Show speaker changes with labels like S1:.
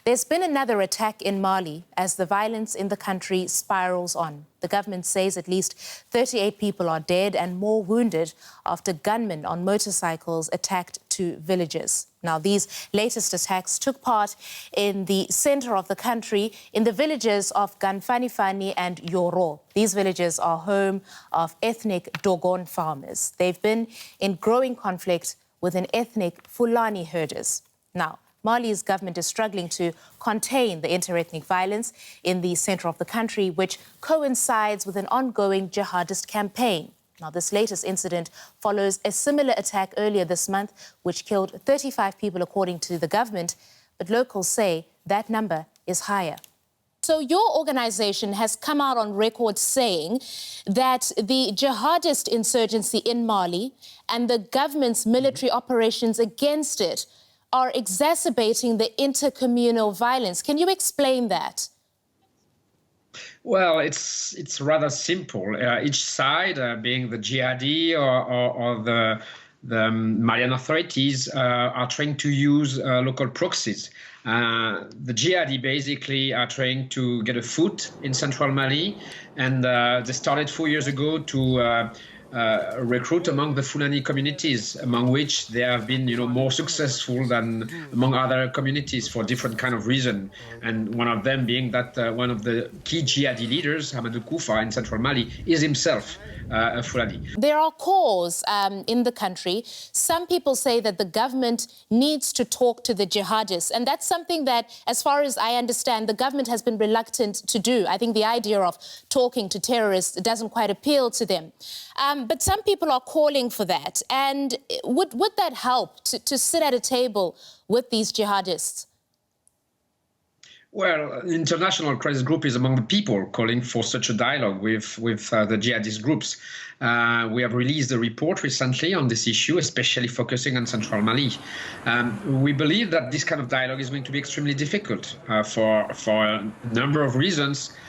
S1: There's been another attack in Mali as the violence in the country spirals on. The government says at least 38 people are dead and more wounded after gunmen on motorcycles attacked two villages. Now, these latest attacks took part in the center of the country, in the villages of Ganfanifani and Yoro. These villages are home of ethnic Dogon farmers. They've been in growing conflict with an ethnic Fulani herders. Now, Mali's government is struggling to contain the interethnic violence in the center of the country, which coincides with an ongoing jihadist campaign. Now, this latest incident follows a similar attack earlier this month, which killed 35 people, according to the government. But locals say that number is higher. So your organization has come out on record saying that the jihadist insurgency in Mali and the government's military operations against it are exacerbating the intercommunal violence. Can you explain that?
S2: Well, it's rather simple. Each side, being the jihadi or the Malian authorities, are trying to use local proxies. The jihadi basically are trying to get a foot in central Mali, and they started 4 years ago to recruit among the Fulani communities, among which they have been, more successful than among other communities for different kind of reason. And one of them being that one of the key jihadi leaders, Hamadou Koufa in central Mali, is himself a Fulani.
S1: There are calls in the country. Some people say that the government needs to talk to the jihadists. And that's something that, as far as I understand, the government has been reluctant to do. I think the idea of talking to terrorists doesn't quite appeal to them. But some people are calling for that. And would that help to sit at a table with these jihadists?
S2: Well, the International Crisis Group is among the people calling for such a dialogue with the jihadist groups. We have released a report recently on this issue, especially focusing on central Mali. We believe that this kind of dialogue is going to be extremely difficult for a number of reasons.